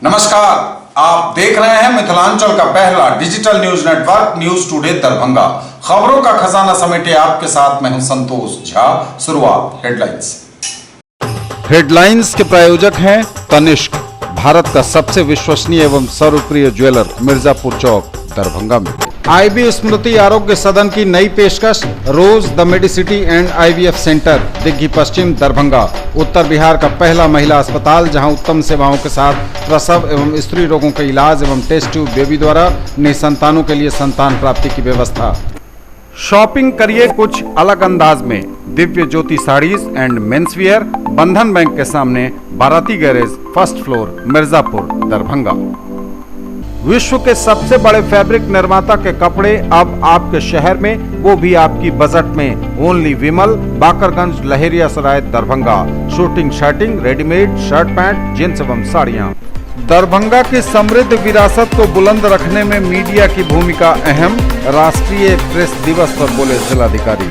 नमस्कार, आप देख रहे हैं मिथिलांचल का पहला digital news network news today Darbhanga. खबरों का खजाना समेटे आपके साथ मैं हूं संतोष झा। शुरुआत हेडलाइंस के प्रायोजक हैं तनिष्क, भारत का सबसे विश्वसनीय एवं सर्वप्रिय ज्वेलर, मिर्जापुर चौक, दरभंगा में। आईबी स्मृति आरोग्य सदन की नई पेशकश, Rose the Medicity and IVF centre, Digghi Paschim, Darbhanga. उत्तर बिहार का पहला महिला अस्पताल जहां उत्तम सेवाओं के साथ प्रसव एवं स्त्री रोगों के इलाज एवं टेस्ट ट्यूब बेबी द्वारा निसंतानों के लिए संतान प्राप्ति की व्यवस्था। शॉपिंग करिए कुछ अलग अंदाज में, दिव्य ज्योति साड़ीज एंड मेंसवियर, बंधन बैंक के सामने, बाराती garage, first floor, Mirzapur, Darbhanga. विश्व के सबसे बड़े फैब्रिक निर्माता के कपड़े अब आपके शहर में, वो भी आपकी बजट में। Only Vimal, Bakarganj, Laheriasarai, Darbhanga. Suiting, shirting, readymade shirt pant, jeans एवं साड़ियाँ। दरभंगा की समृद्ध विरासत को बुलंद रखने में मीडिया की भूमिका अहम, राष्ट्रीय प्रेस दिवस पर बोले जिलाधिकारी।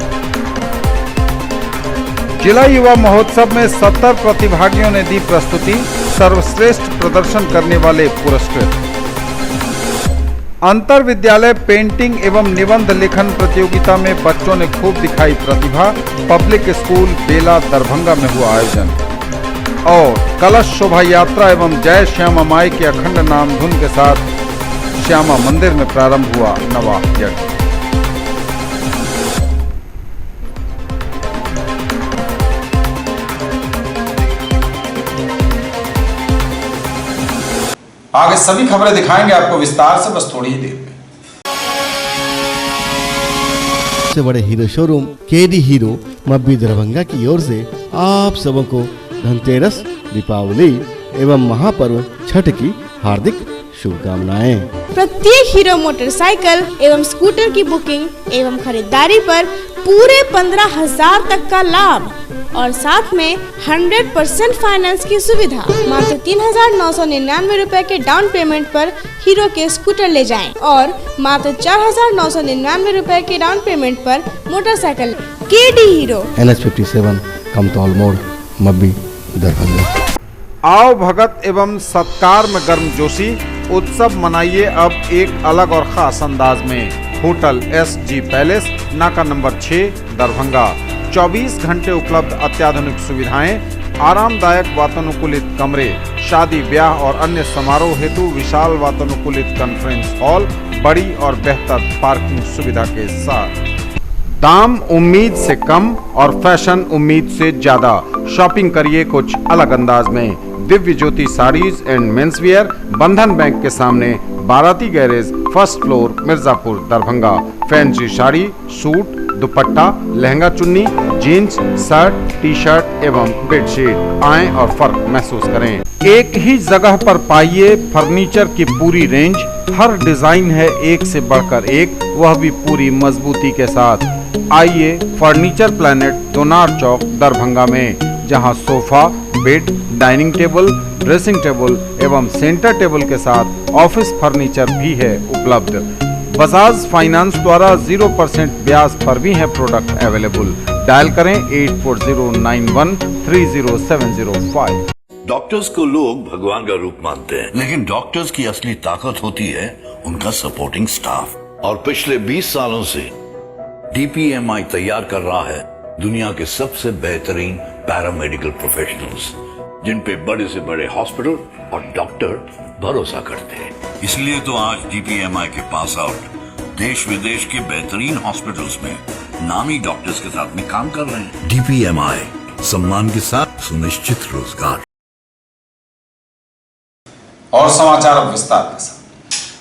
जिला युवा महोत्सव में 70 प्रतिभागियों ने दी प्रस्तुति, सर्वश्रेष्ठ प्रदर्शन करने वाले पुरस्कृत। अंतर विद्यालय पेंटिंग एवं निबंध लेखन प्रतियोगिता में बच्चों ने खूब दिखाई प्रतिभा, पब्लिक स्कूल बेला, दरभंगा में हुआ आयोजन। और कलश शोभा यात्रा एवं जय श्यामा माई के अखंड नाम धुन के साथ श्यामा मंदिर में प्रारंभ हुआ नवाह यज्ञ। आगे सभी खबरें दिखाएंगे आपको विस्तार से, बस थोड़ी ही देर में। सबसे बड़े hero showroom KD hero Mabbi Darbhanga की ओर से आप सबों को धनतेरस, दीपावली एवं महापर्व छठ की हार्दिक शुभकामनाएं। प्रत्येक हीरो मोटरसाइकिल एवं स्कूटर की बुकिंग एवं खरीदारी पर पूरे 15,000 तक का लाभ और साथ में 100% फाइनेंस की सुविधा। मात्र 3,999 रुपए के डाउन पेमेंट पर हीरो के स्कूटर ले जाएं और मात्र 4,999 रुपए के डाउन पेमेंट पर motorcycle. KD hero, NH57 Kamtaul मोड़, मब्बी, दरभंगा। आओ भगत एवं सत्कार में गर्मजोशी, उत्सव मनाइए अब एक अलग और खास अंदाज में। होटल SG पैलेस, नाका नंबर 6, दरभंगा। 24 घंटे उपलब्ध अत्याधुनिक सुविधाएं, आरामदायक वातानुकूलित कमरे, शादी ब्याह और अन्य समारोह हेतु विशाल वातानुकूलित कॉन्फ्रेंस हॉल, बड़ी और बेहतर पार्किंग सुविधा के साथ। दाम उम्मीद से कम और फैशन उम्मीद से ज्यादा। शॉपिंग करिए कुछ अलग अंदाज में, दिव्य ज्योति साड़ीज एंड मेंसवियर, बंधन बैंक के सामने, बाराती garage, first floor, Mirzapur, Darbhanga. Fancy sari, suit, दुपट्टा, लहंगा चुन्नी, जीन्स, शर्ट, टी शर्ट एवं बेडशीट। आएं और फर्क महसूस करें। एक ही जगह पर पाइए फर्नीचर की पूरी रेंज, हर डिजाइन है एक से बढ़कर एक, वह भी पूरी मजबूती के साथ। आइए फर्नीचर प्लैनेट, दोनार चौक, दरभंगा में, जहां sofa, bed, dining table, dressing table एवं सेंटर टेबल के साथ ऑफिस फर्नीचर भी है उपलब्ध। बजाज फाइनेंस द्वारा 0% ब्याज पर भी है प्रोडक्ट अवेलेबल। डायल करें 8409130705। डॉक्टर्स को लोग भगवान का रूप मानते हैं, लेकिन डॉक्टर्स की असली ताकत होती है उनका सपोर्टिंग स्टाफ। और पिछले 20 सालों से DPMI तैयार कर रहा है दुनिया के सबसे बेहतरीन पैरामेडिकल प्रोफेशनल्स, जिन पे बड़े से बड़े हॉस्पिटल और डॉक्टर भरोसा करते हैं। इसलिए तो आज DPMI के पास आउट देश विदेश के बेहतरीन हॉस्पिटल्स में नामी डॉक्टर्स के साथ में काम कर रहे हैं। DPMI, सम्मान के साथ सुनिश्चित रोजगार। और समाचार अब विस्तार के साथ।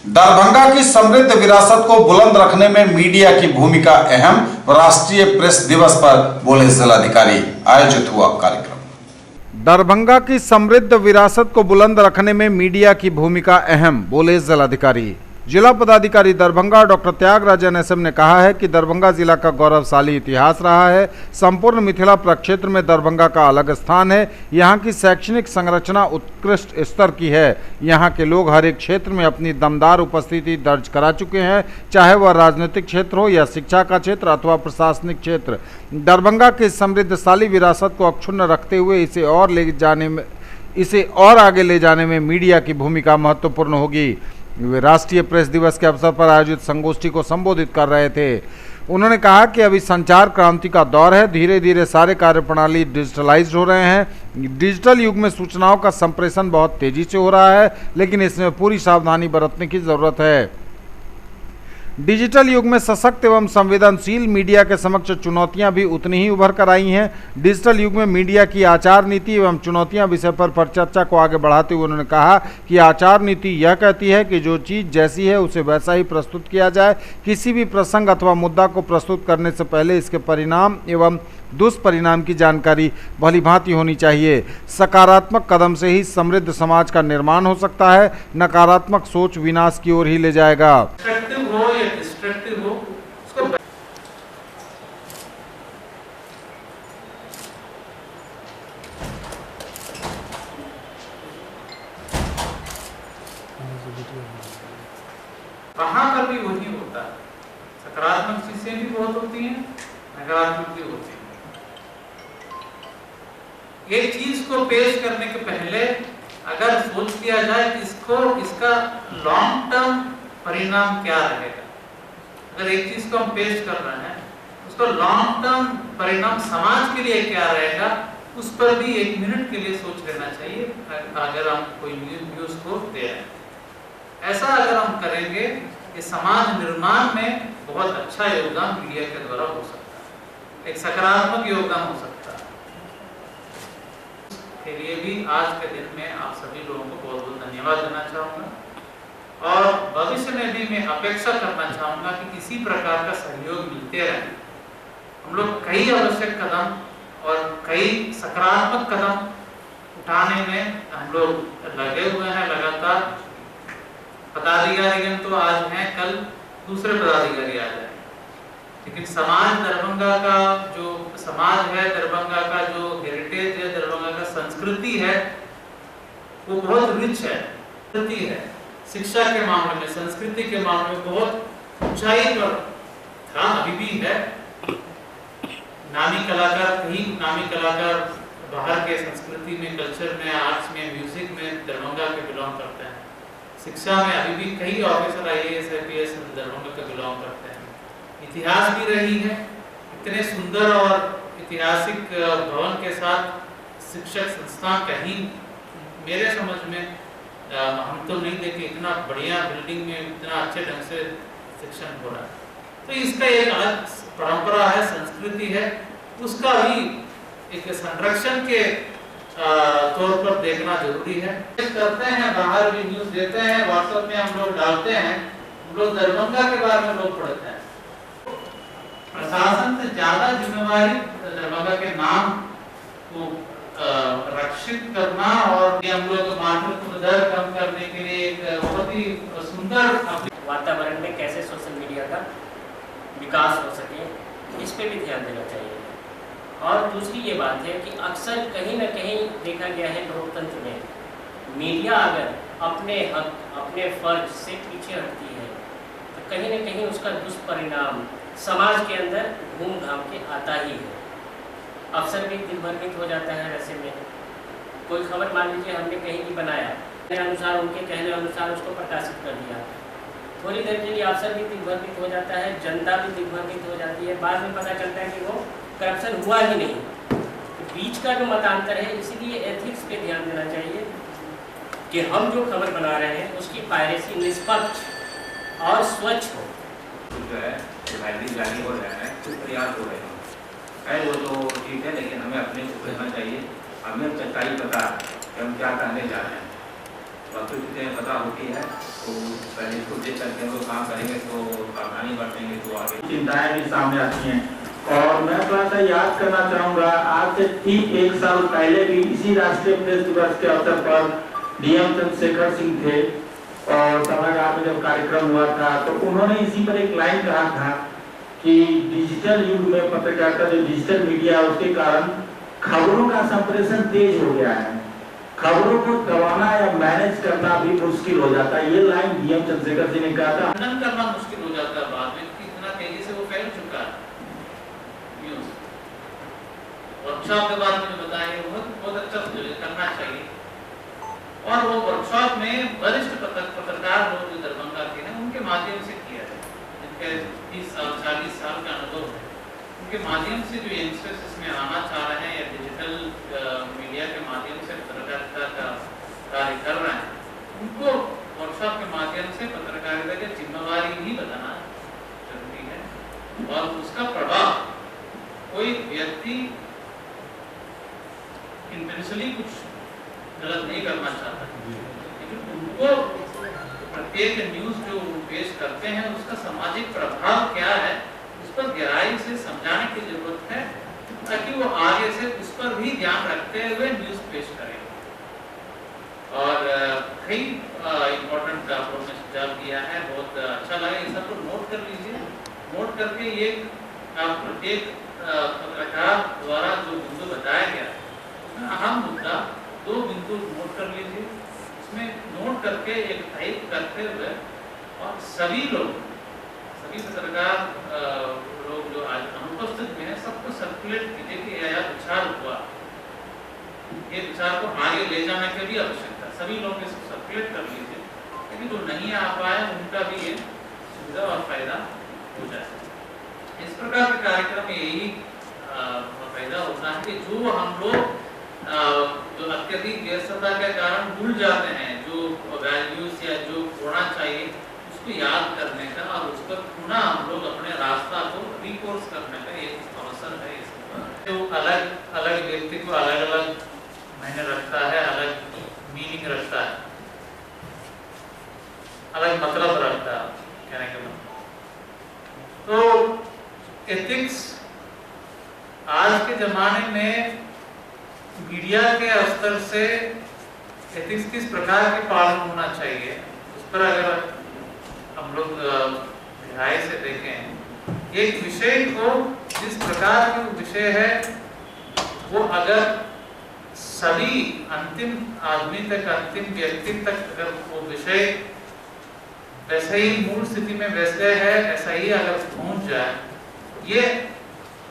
दरभंगा की समृद्ध विरासत को बुलंद रखने में मीडिया की भूमिका अहम, राष्ट्रीय प्रेस दिवस पर बोले जिलाधिकारी। आयोजित हुआ कार्यक्रम। दरभंगा की समृद्ध विरासत को बुलंद रखने में मीडिया की भूमिका अहम, बोले जिलाधिकारी। जिला पदाधिकारी दरभंगा डॉक्टर त्यागराज NSM ने कहा है कि दरभंगा जिला का गौरवशाली इतिहास रहा है। संपूर्ण मिथिला प्रक्षेत्र में दरभंगा का अलग स्थान है। यहाँ की शैक्षणिक संरचना उत्कृष्ट स्तर की है। यहाँ के लोग हर एक क्षेत्र में अपनी दमदार उपस्थिति दर्ज करा चुके हैं, चाहे वह राजनीतिक क्षेत्र हो या शिक्षा का क्षेत्र अथवा प्रशासनिक क्षेत्र। दरभंगा की समृद्धशाली विरासत को अक्षुण्ण रखते हुए इसे और ले जाने में इसे और आगे ले जाने में मीडिया की भूमिका महत्वपूर्ण होगी। वे राष्ट्रीय प्रेस दिवस के अवसर पर आयोजित संगोष्ठी को संबोधित कर रहे थे। उन्होंने कहा कि अभी संचार क्रांति का दौर है, धीरे धीरे सारे कार्यप्रणाली डिजिटलाइज्ड हो रहे हैं। डिजिटल युग में सूचनाओं का संप्रेषण बहुत तेजी से हो रहा है, लेकिन इसमें पूरी सावधानी बरतने की जरूरत है। डिजिटल युग में सशक्त एवं संवेदनशील मीडिया के समक्ष चुनौतियां भी उतनी ही उभर कर आई हैं। डिजिटल युग में मीडिया की आचार नीति एवं चुनौतियां विषय पर चर्चा को आगे बढ़ाते हुए उन्होंने कहा कि आचार नीति यह कहती है कि जो चीज़ जैसी है उसे वैसा ही प्रस्तुत किया जाए। किसी भी प्रसंग अथवा मुद्दा को प्रस्तुत करने से पहले इसके परिणाम एवं दुष्परिणाम की जानकारी भलीभांति होनी चाहिए। सकारात्मक कदम से ही समृद्ध समाज का निर्माण हो सकता है, नकारात्मक सोच विनाश की ओर ही ले जाएगा। हो या डिस्ट्रक्टिव हो, उसको वहां पर भी वही होता है। सकारात्मक चीजें भी बहुत होती हैं, नकारात्मक भी होती हैं। एक चीज को पेश करने के पहले अगर सोच लिया जाए कि इसका लॉन्ग टर्म परिणाम क्या रहेगा। अगर एक चीज को हम पेश कर रहे हैं, उसका लॉन्ग टर्म परिणाम समाज के लिए क्या रहेगा, उस पर भी 1 मिनट के लिए सोच लेना चाहिए अगर हम कोई न्यूज को दे रहे हैं। ऐसा अगर हम करेंगे, ये समाज निर्माण में बहुत अच्छा योगदान मीडिया के द्वारा हो सकता है, एक सकारात्मक योगदान हो सकता है। के लिए भी आज के दिन में आप सभी लोगों को बहुत बहुत धन्यवाद देना चाहूँगा और भविष्य में भी मैं अपेक्षा करना चाहूँगा कि किसी प्रकार का सहयोग मिलते रहे। हम लोग कई आवश्यक कदम और कई सकारात्मक कदम उठाने में हम लोग लगे हुए हैं लगातार। पदाधिकारीगण तो आज हैं, कल दूसरे पदाधिकारी आ जाएंगे, लेकिन समाज दरभंगा का जो समाज है, दरभंगा का जो हेरिटेज है, दरभंगा का संस्कृति है, वो बहुत रिच है, संस्कृति है। शिक्षा के मामले में, संस्कृति के मामले में बहुत ऊंचाई पर था, अभी भी है। नामी कलाकार, कई नामी कलाकार बाहर के संस्कृति में, कल्चर में, आर्ट्स में, म्यूजिक में दरभंगा के बिलोंग करते हैं। शिक्षा में अभी भी कई ऑफिसर IAS IPS दरभंगा के बिलोंग करते हैं। इतिहास भी रही है, इतने सुंदर और ऐतिहासिक भवन के साथ शिक्षक संस्थान कहीं मेरे समझ में हम तो नहीं देखे, इतना बढ़िया बिल्डिंग में इतना अच्छे ढंग से शिक्षण हो रहा है। तो इसका एक अलग परंपरा है, संस्कृति है, उसका भी एक संरक्षण के तौर पर देखना जरूरी है। करते हैं, बाहर भी न्यूज देते हैं, व्हाट्सएप में हम लोग डालते हैं, हम लोग दरभंगा के बारे में लोग पढ़ते हैं। प्रशासन से ज्यादा जिम्मेवारी दरभंगा के नाम को रक्षित करना और हम लोग मातृत्व दर कम करने के लिए एक बहुत ही सुंदर वातावरण में कैसे सोशल मीडिया का विकास हो सके, इस पे भी ध्यान देना चाहिए। और दूसरी ये बात है कि अक्सर कहीं ना कहीं देखा गया है लोकतंत्र में, मीडिया अगर अपने हक, अपने फर्ज से पीछे हटती है तो कहीं ना कहीं उसका दुष्परिणाम समाज के अंदर घूम घाम के आता ही है। अफसर भी दिग्भ्रमित हो जाता है। ऐसे में कोई खबर मान लीजिए हमने कहीं भी बनाया, अनुसार उनके कहने अनुसार उसको प्रकाशित कर दिया, थोड़ी देर के लिए अफसर भी दिग्भ्रमित हो जाता है, जनता भी दिग्भ्रमित हो जाती है, बाद में पता चलता है कि वो करप्शन हुआ ही नहीं। तो बीच का जो मतांतर है, इसीलिए एथिक्स पे ध्यान देना चाहिए कि हम जो खबर बना रहे हैं उसकी पायरेसी निष्पक्ष और स्वच्छ हो। जो है जारी हो रहा है, कुछ प्रयास हो रहे हैं, वो तो ठीक है, लेकिन हमें अपने को कहना चाहिए, हमें सच्चाई पता है कि हम क्या करने जा रहे हैं। वस्तु चीज़ें पता होती है तो पहले इसको देख करके हम लोग काम करेंगे तो सावधानी बरतेंगे तो आगे चिंताएं भी सामने आती हैं। और मैं थोड़ा सा याद करना चाहूँगा, आज से ठीक 1 साल पहले भी इसी राष्ट्रीय प्रेस दिवस के अवसर पर DM चंद्रशेखर सिंह थे और सभागार में जब कार्यक्रम हुआ था तो उन्होंने इसी पर एक लाइन कहा था कि डिजिटल युग में पत्रकारिता, जो डिजिटल मीडिया है, उसके कारण खबरों का संप्रेषण तेज हो गया है, खबरों को दबाना या मैनेज करना भी मुश्किल हो जाता है। ये लाइन DM चंद्रशेखर सिंह ने कहा था। खंडन करना मुश्किल हो जाता है बाद में, कितना तेजी से वो फैल चुका है न्यूज। वर्कशॉप के बाद मुझे बताएंगे, बहुत अच्छा करना चाहिए। और वो वर्कशॉप में वरिष्ठ पत्रकार लोग जो दरभंगा के हैं उनके माध्यम से किया जाए, जिनके 30 साल 40 साल का अनुभव है, उनके माध्यम से जो यंगस्टर्स इसमें आना चाह रहे हैं या डिजिटल मीडिया के माध्यम से पत्रकारिता का कार्य कर रहे हैं, उनको वर्कशॉप के माध्यम से पत्रकारिता की जिम्मेवारी भी बताना जरूरी है और उसका प्रभाव कोई व्यक्ति इंटेंशनली कुछ गलत नहीं करना चाहता, लेकिन उनको प्रत्येक न्यूज जो पेश करते हैं उसका सामाजिक प्रभाव क्या है उस पर गहराई से समझाने की जरूरत है, ताकि वो आगे से उस पर भी ध्यान रखते हुए न्यूज पेश करें। और कई इम्पोर्टेंट आपको ने सुझाव दिया है, बहुत अच्छा लगा, ये सब नोट कर लीजिए। नोट करके ये आप प्रत्येक पत्रकार द्वारा जो बिंदु बताया गया अहम मुद्दा 2 बिंदु नोट कर लीजिए, इसमें नोट करके एक टाइप करते हुए और सभी पत्रकार लोग जो आज अनुपस्थित में हैं सबको सर्कुलेट कीजिए कि यह विचार हुआ, ये विचार को आगे ले जाने की भी आवश्यकता, सभी लोग इसको सर्कुलेट कर लीजिए, लेकिन जो नहीं आ पाए उनका भी ये सुविधा और फायदा हो जाए। इस प्रकार के कार्यक्रम में यही फायदा होता है कि जो हम लोग जो अत्यधिक व्यस्तता के कारण भूल जाते हैं, जो वैल्यूज या जो होना चाहिए उसको याद करने का और उस पर पुनः हम लोग अपने रास्ता को रिकोर्स करने का एक अवसर है। जो अलग अलग व्यक्ति को अलग अलग मायने रखता है, अलग मीनिंग रखता है, अलग मतलब रखता है कहने के मतलब। तो एथिक्स आज के जमाने में मीडिया के स्तर से एथिक्स किस प्रकार के पालन होना चाहिए उस पर अगर हम लोग गहराई से देखें, एक विषय को जिस प्रकार का विषय है वो अगर सभी अंतिम आदमी तक, अंतिम व्यक्ति तक अगर वो विषय वैसे ही मूल स्थिति में वैसे है ऐसा ही अगर पहुंच जाए, ये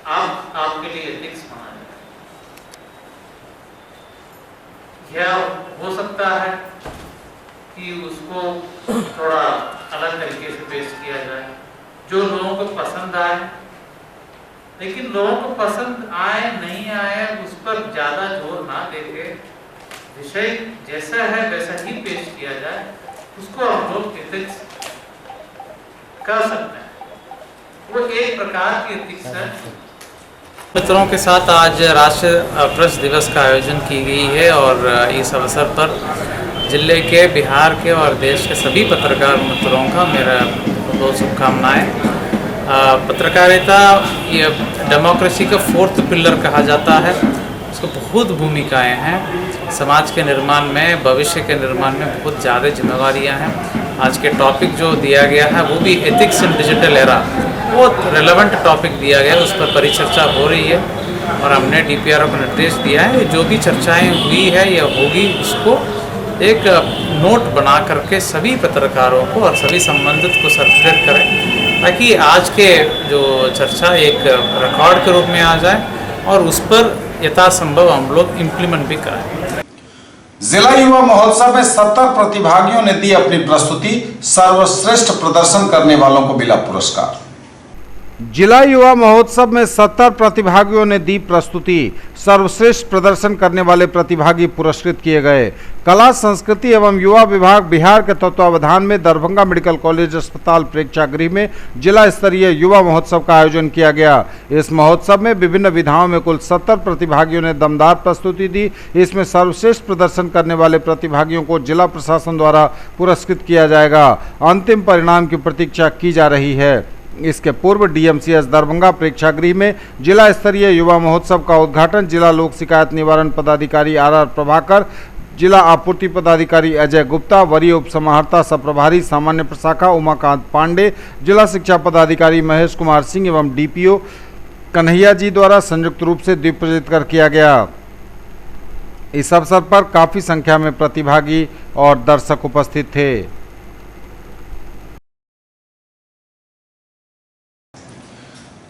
आपके लिए एथिक्स माना जाए। या हो सकता है कि उसको थोड़ा अलग तरीके से पेश किया जाए जो लोगों को पसंद आए, लेकिन लोगों को पसंद आए नहीं आए उस पर ज्यादा जोर ना देके विषय जैसा है वैसा ही पेश किया जाए, उसको हम लोग एथिक्स कर सकते हैं। वो एक प्रकार की एथिक्स है। मित्रों के साथ आज राष्ट्रीय प्रेस दिवस का आयोजन की गई है और इस अवसर पर जिले के, बिहार के और देश के सभी पत्रकार मित्रों का मेरा बहुत शुभकामनाएं। पत्रकारिता ये डेमोक्रेसी का 4th पिलर कहा जाता है, उसको बहुत भूमिकाएं हैं, समाज के निर्माण में, भविष्य के निर्माण में बहुत ज़्यादा जिम्मेवारियां हैं। आज के टॉपिक जो दिया गया है वो भी एथिक्स इन डिजिटल एरा, बहुत रेलेवेंट टॉपिक दिया गया है, उस पर परिचर्चा हो रही है और हमने DPRO को निर्देश दिया है जो भी चर्चाएं हुई है या होगी उसको एक नोट बना करके सभी पत्रकारों को और सभी संबंधित को सर्कुलेट करें, ताकि आज के जो चर्चा एक रिकॉर्ड के रूप में आ जाए और उस पर यथासंभव हम लोग इम्प्लीमेंट भी करें। जिला युवा महोत्सव में 70 प्रतिभागियों ने दी अपनी प्रस्तुति, सर्वश्रेष्ठ प्रदर्शन करने वालों को मिला पुरस्कार। जिला युवा महोत्सव में 70 प्रतिभागियों ने दी प्रस्तुति, सर्वश्रेष्ठ प्रदर्शन करने वाले प्रतिभागी पुरस्कृत किए गए। कला संस्कृति एवं युवा विभाग बिहार के तत्वावधान में दरभंगा मेडिकल कॉलेज अस्पताल प्रेक्षागृह में जिला स्तरीय युवा महोत्सव का आयोजन किया गया। इस महोत्सव में विभिन्न विधाओं में कुल 70 प्रतिभागियों ने दमदार प्रस्तुति दी। इसमें सर्वश्रेष्ठ प्रदर्शन करने वाले प्रतिभागियों को जिला प्रशासन द्वारा पुरस्कृत किया जाएगा। अंतिम परिणाम की प्रतीक्षा की जा रही है। इसके पूर्व DMCS दरभंगा प्रेक्षागृह में जिला स्तरीय युवा महोत्सव का उद्घाटन जिला लोक शिकायत निवारण पदाधिकारी RR प्रभाकर, जिला आपूर्ति पदाधिकारी अजय गुप्ता, वरीय उप समाहर्ता सह प्रभारी सामान्य प्रशाखा उमाकांत पांडे, जिला शिक्षा पदाधिकारी महेश कुमार सिंह एवं DPO कन्हैया जी द्वारा संयुक्त रूप से दीप प्रज्वलित कर किया गया। इस अवसर पर काफी संख्या में प्रतिभागी और दर्शक उपस्थित थे।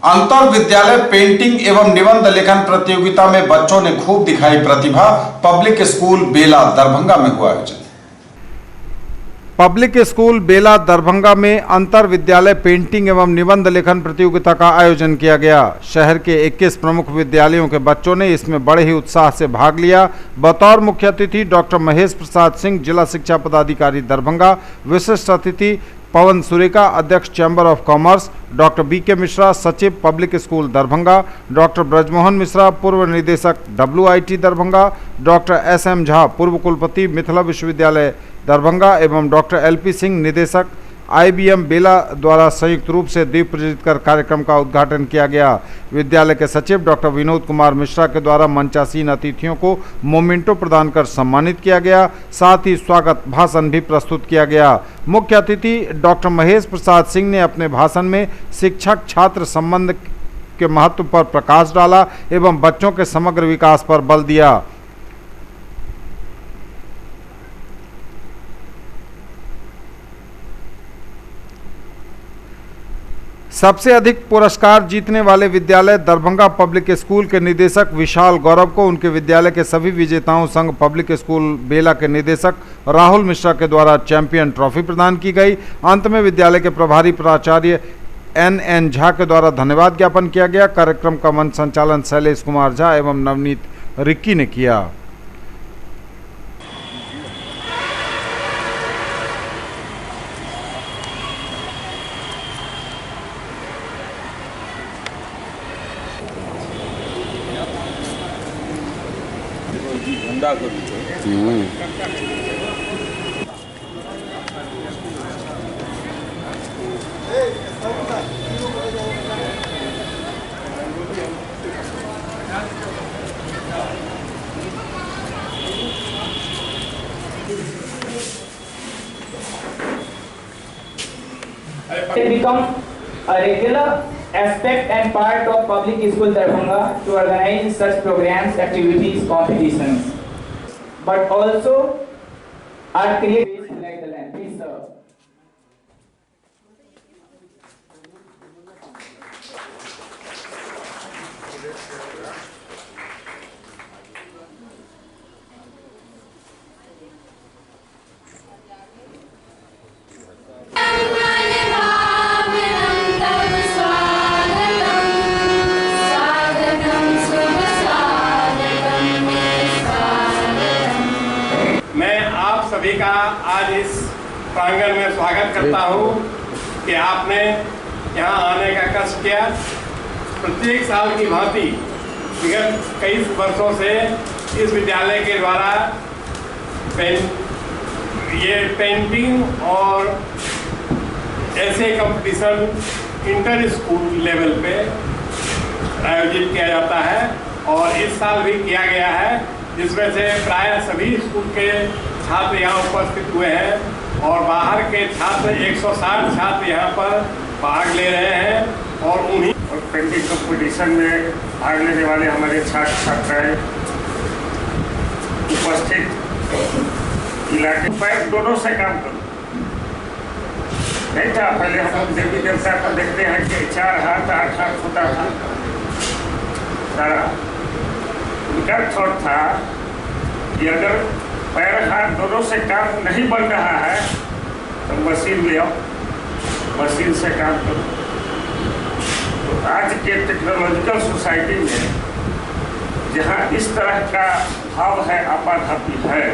अंतर विद्यालय पेंटिंग एवं निबंध लेखन प्रतियोगिता में बच्चों ने खूब दिखाई प्रतिभा। पब्लिक स्कूल बेला दरभंगा में हुआ आयोजन। पब्लिक स्कूल बेला दरभंगा में अंतर विद्यालय पेंटिंग एवं निबंध लेखन प्रतियोगिता का आयोजन किया गया। शहर के 21 प्रमुख विद्यालयों के बच्चों ने इसमें बड़े ही उत्साह से भाग लिया। बतौर मुख्य अतिथि डॉक्टर महेश प्रसाद सिंह, जिला शिक्षा पदाधिकारी दरभंगा, विशिष्ट अतिथि पवन सुरेका, अध्यक्ष chamber of commerce, doctor BK Mishra, सचिव public school Darbhanga, doctor Brajmohan Mishra, पूर्व निदेशक WIT Darbhanga, doctor SM Jha, पूर्व कुलपति मिथिला विश्वविद्यालय दरभंगा एवं डॉक्टर LP सिंह, निदेशक IBM बेला द्वारा संयुक्त रूप से दीप प्रज्वलित कर कार्यक्रम का उद्घाटन किया गया। विद्यालय के सचिव डॉक्टर विनोद कुमार मिश्रा के द्वारा मंचासीन अतिथियों को मोमेंटो प्रदान कर सम्मानित किया गया। साथ ही स्वागत भाषण भी प्रस्तुत किया गया। मुख्य अतिथि डॉक्टर महेश प्रसाद सिंह ने अपने भाषण में शिक्षक छात्र संबंध के महत्व पर प्रकाश डाला एवं बच्चों के समग्र विकास पर बल दिया। सबसे अधिक पुरस्कार जीतने वाले विद्यालय दरभंगा पब्लिक स्कूल के निदेशक विशाल गौरव को उनके विद्यालय के सभी विजेताओं संघ पब्लिक स्कूल बेला के निदेशक राहुल मिश्रा के द्वारा चैंपियन ट्रॉफी प्रदान की गई। अंत में विद्यालय के प्रभारी प्राचार्य NN झा के द्वारा धन्यवाद ज्ञापन किया गया। कार्यक्रम का मंच संचालन शैलेश कुमार झा एवं नवनीत रिक्की ने किया। It become a regular aspect and part of public school Darbhanga to organize such programs, activities, competitions, but also are created like the land. Please, sir. सभी का आज इस प्रांगण में स्वागत करता हूं कि आपने यहां आने का कष्ट किया। प्रत्येक साल की भांति विगत कई वर्षों से इस विद्यालय के द्वारा ये पेंटिंग और ऐसे कंपटीशन इंटर स्कूल लेवल पे आयोजित किया जाता है और इस साल भी किया गया है, जिसमें से प्राय सभी स्कूल के छात्र यहाँ उपस्थित हुए हैं और बाहर के छात्र 160 छात्र यहाँ पर भाग ले रहे हैं और उन्हीं और पेंटिंग कंपटीशन में भाग लेने वाले हमारे छात्र छात्राएं उपस्थित इलाके पर दोनों से काम करो। नहीं था पहले हम देवी देवता को देखते हैं कि 4 हाथ 8 हाथ होता था सारा। उनका थॉट था कि अगर पैर हाथ दोनों से काम नहीं बन रहा है तो मशीन ले आओ, मशीन से काम करो। तो आज के टेक्नोलॉजिकल सोसाइटी में जहाँ इस तरह का भाव है, आपाधापी है,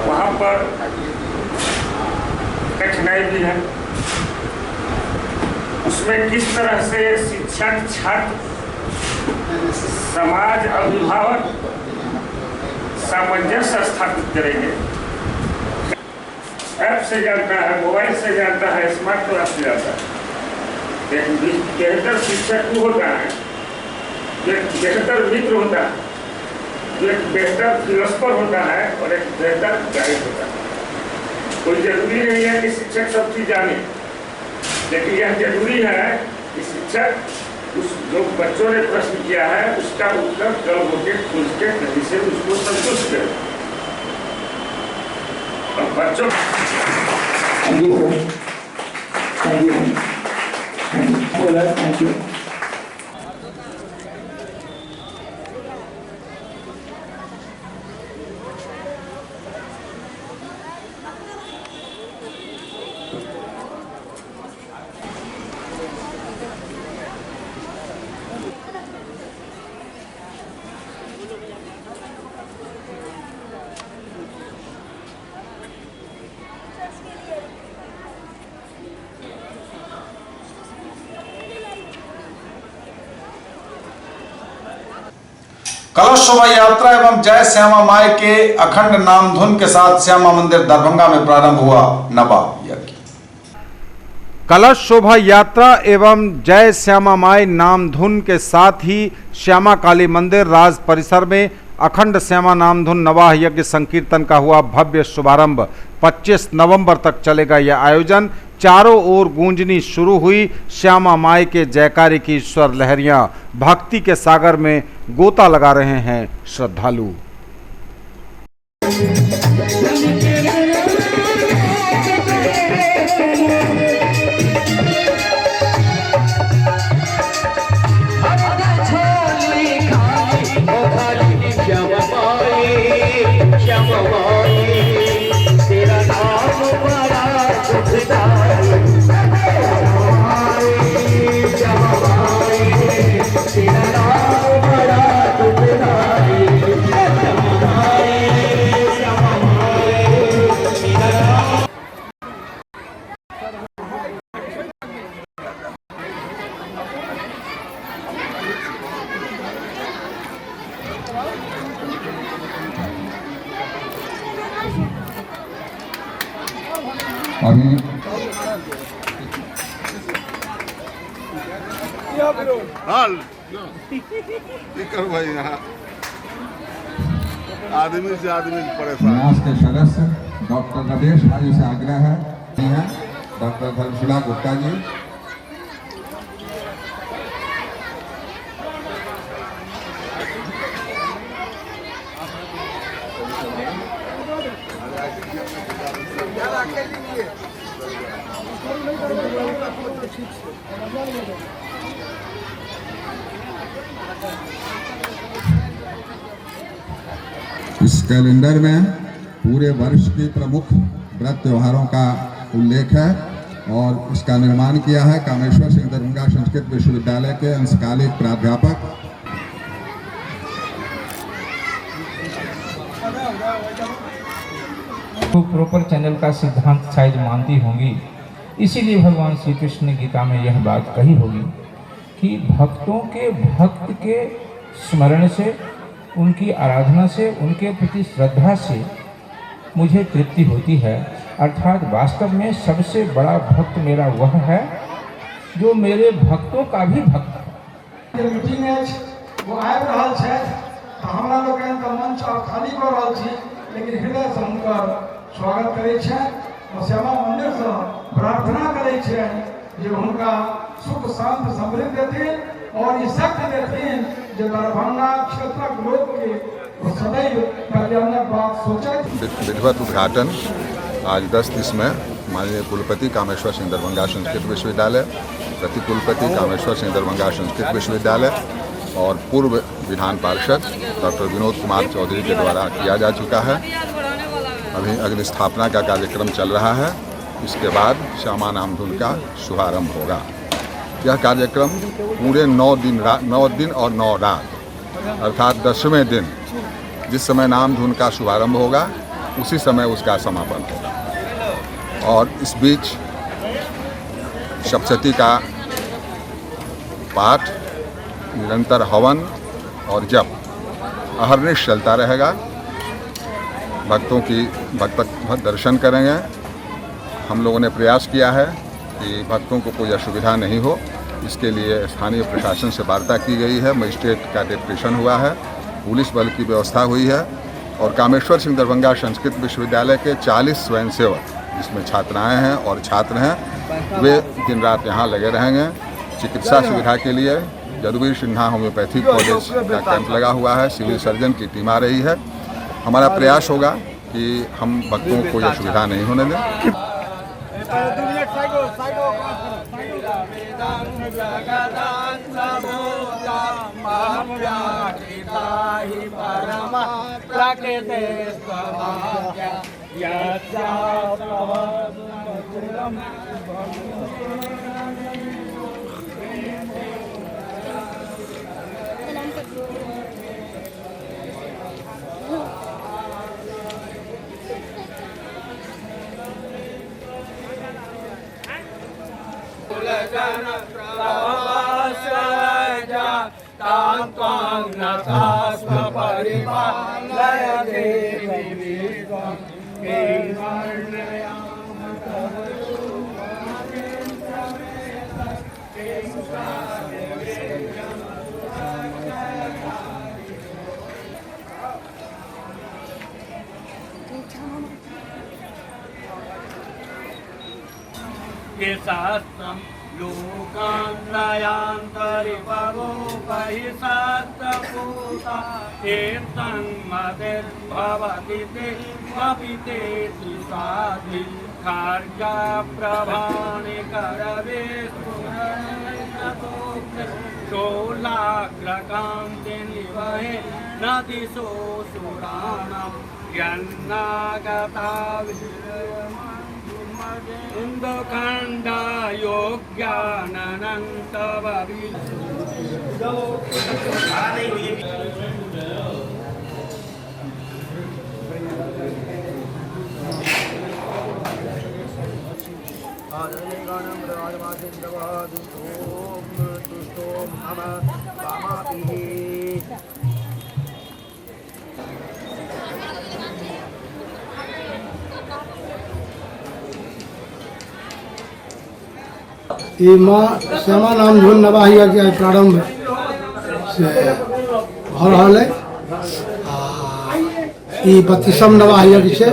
वहाँ पर कठिनाई भी है। उसमें किस तरह से शिक्षक, छात्र, समाज, अभिभावक सामंजस्य स्थापित करेंगे। ऐप से जानता है, मोबाइल से जानता है, स्मार्ट क्लास से जानता है। एक बेहतर शिक्षक वो होता है, एक बेहतर मित्र होता है, एक बेहतर फिलोसफर होता है और एक बेहतर गाइड होता है। कोई जरूरी नहीं है कि शिक्षक सब चीज जाने, लेकिन यह जरूरी है कि शिक्षक उस जो बच्चों ने प्रश्न किया है उसका उत्तर गल होकर खोज के कहीं से उसको संतुष्ट करे। और बच्चों थैंक यू। Thank you. कलश शोभा यात्रा एवं जय श्यामा माई के अखंड नाम धुन के साथ श्यामा मंदिर दरभंगा में प्रारंभ हुआ नवा यज्ञ। कलश शोभा यात्रा एवं जय श्यामा माई नाम धुन के साथ ही श्यामा काली मंदिर राज परिसर में अखंड श्यामा नाम धुन नवाह यज्ञ संकीर्तन का हुआ भव्य शुभारंभ। 25 नवंबर तक चलेगा यह आयोजन। चारों ओर गूंजनी शुरू हुई श्यामा माई के जयकारे की स्वर लहरियां। भक्ति के सागर में गोता लगा रहे हैं श्रद्धालु। अभी भाई यहाँ आदमी से आदमी परेशान। न्यास के सदस्य डॉक्टर नरेश भाई से आग्रह है डॉक्टर धर्मशिला गुप्ता जी। इस कैलेंडर में पूरे वर्ष की प्रमुख व्रत त्योहारों का उल्लेख है और इसका निर्माण किया है कामेश्वर सिंह दरभंगा संस्कृत विश्वविद्यालय के अंशकालिक प्राध्यापक। तो प्रॉपर चैनल का सिद्धांत शायद मानती होंगी, इसीलिए भगवान श्री कृष्ण ने गीता में यह बात कही होगी कि भक्तों के भक्त के स्मरण से, उनकी आराधना से, उनके प्रति श्रद्धा से मुझे तृप्ति होती है। अर्थात वास्तव में सबसे बड़ा भक्त मेरा वह है जो मेरे भक्तों का भी भक्त है। मीटिंग वो आबि रहल छै तो हमरा लोगन के मंच खाली कर रहल छी, लेकिन हृदय से हुनकर स्वागत करै छै और श्यामा मंदिर से प्रार्थना करै छै जे हुनका सुख शांति समृद्धि देथिन और ई शक्ति देथिन जे दरभंगा क्षेत्रक लोक के सदैव कल्याणक बात सोचैत। विधिवत उद्घाटन आज 10:30 में माननीय कुलपति कामेश्वर सिंह दरभंगा संस्कृत विश्वविद्यालय, प्रति कुलपति कामेश्वर सिंह दरभंगा संस्कृत विश्वविद्यालय और पूर्व विधान पार्षद डॉक्टर विनोद कुमार चौधरी के द्वारा किया जा चुका है। अभी अग्नि स्थापना का कार्यक्रम चल रहा है। इसके बाद श्यामा नाम धुन का शुभारंभ होगा। यह कार्यक्रम पूरे 9 दिन और 9 रात अर्थात 10वें दिन जिस समय नाम धुन का शुभारंभ होगा उसी समय उसका समापन होगा और इस बीच सप्तशती का पाठ, निरंतर हवन और जप अहर्निश चलता रहेगा। भक्त दर्शन करेंगे। हम लोगों ने प्रयास किया है कि भक्तों को कोई असुविधा नहीं हो, इसके लिए स्थानीय प्रशासन से वार्ता की गई है। मजिस्ट्रेट का डेपुटेशन हुआ है, पुलिस बल की व्यवस्था हुई है और कामेश्वर सिंह दरभंगा संस्कृत विश्वविद्यालय के 40 स्वयंसेवक जिसमें छात्राएं हैं और छात्र हैं, वे दिन रात यहाँ लगे रहेंगे। चिकित्सा सुविधा के लिए जदुवीर सिन्हा होम्योपैथिक कॉलेज का कैंप लगा हुआ है, सिविल सर्जन की टीम आ रही है। हमारा प्रयास होगा कि हम भक्तों को कोई असुविधा नहीं होने दें। के शास्त्रम लोकान्नयांतरिपरोपहि शास्त्रपूता एतन्मदिर्भवति ते कपितेति साधि कार्या प्रभाणि करवे शोलाग्रकान्ति निवहे नदिशो सुराणं यन्नागता इंदुखंडा योग्यानन्तवि ये माँ श्यामा नाम धुन नवाहिया के प्रारंभ से हो रहा है। ये 32म नवाहिया के छे।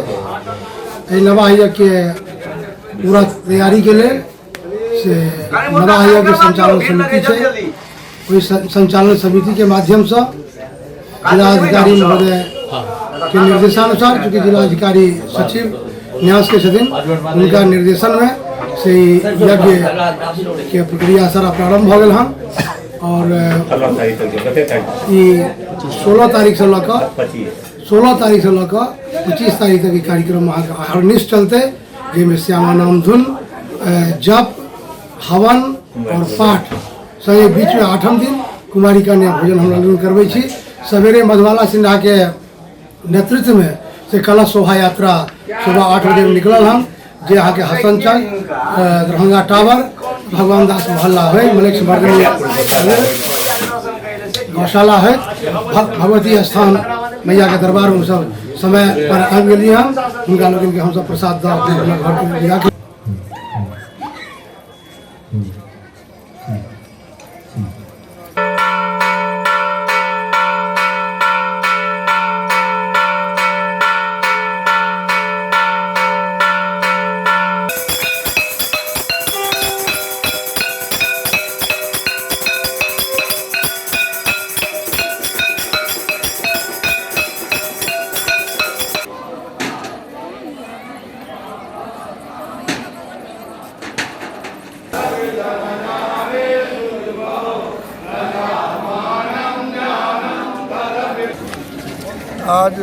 नवाहिया के पूरा तैयारी के लिए से नवाहिया के संचालन समिति है। वही संचालन समिति के माध्यम से जिलाधिकारी महोदय के निर्देशानुसार, चूँकि जिलाधिकारी सचिव न्यास के सदन उनका निर्देशन में से यज्ञ के प्रक्रिया सारा प्रारंभ हो गया हम। और ये 16 तारीख से लेकर 25 तारीख तक ये कार्यक्रम वहाँ का अहरनिश चलते, जिसमें श्यामा नाम धुन, जप, हवन और पाठ संगे बीच में 8म दिन कुमारी कन्या भोजन हम लोग करवे छी। सवेरे मधुबाला सिन्हा के नेतृत्व में से कलश शोभा यात्रा सुबह 8 बजे निकलल हम, जे अहाँ के हसन चक दरभंगा टावर भगवान दास मोहल्ला है, मलिक गौशाला है, भगवती स्थान मैया के दरबार में सब समय पर आबि गेलिए हम। उनका लोगन के हम सब प्रसाद दऽ के घर के लिया के आज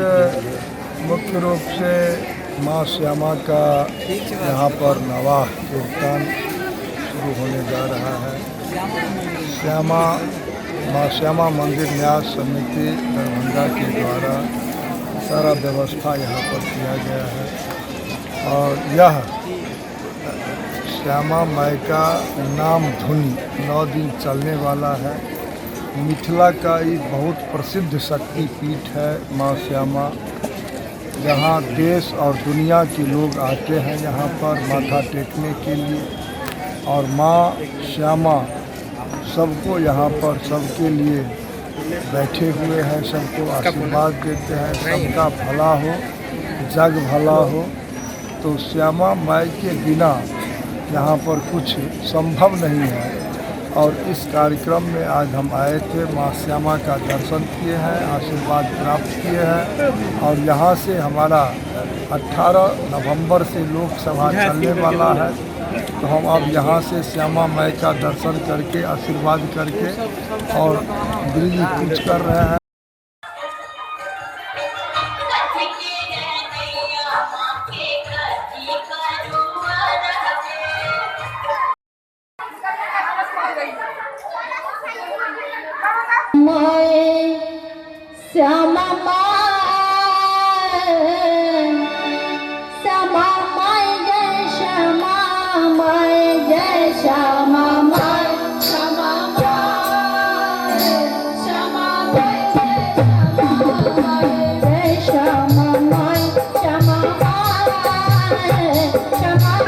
मुख्य रूप से माँ श्यामा का यहाँ पर नवाह कीर्तन शुरू होने जा रहा है। माँ श्यामा मंदिर न्यास समिति दरभंगा के द्वारा सारा व्यवस्था यहाँ पर किया गया है और यह श्यामा माई का नाम धुनी 9 दिन चलने वाला है। मिथिला का ये बहुत प्रसिद्ध शक्ति पीठ है माँ श्यामा, जहाँ देश और दुनिया के लोग आते हैं यहाँ पर माथा टेकने के लिए। और माँ श्यामा सबको यहाँ पर सबके लिए बैठे हुए हैं, सबको आशीर्वाद देते हैं, सबका भला हो, जग भला हो। तो श्यामा माई के बिना यहाँ पर कुछ संभव नहीं है। और इस कार्यक्रम में आज हम आए थे, माँ श्यामा का दर्शन किए हैं, आशीर्वाद प्राप्त किए हैं। और यहाँ से हमारा 18 नवंबर से लोकसभा चलने वाला है। तो हम अब यहाँ से श्यामा माई का दर्शन करके आशीर्वाद करके और ब्रिज कूच कर रहे हैं। श्यामा माई जय श्यामा माई जय श्यामा माई श्यामा माई श्यामा माई जय श्यामा माई श्यामा माई श्यामा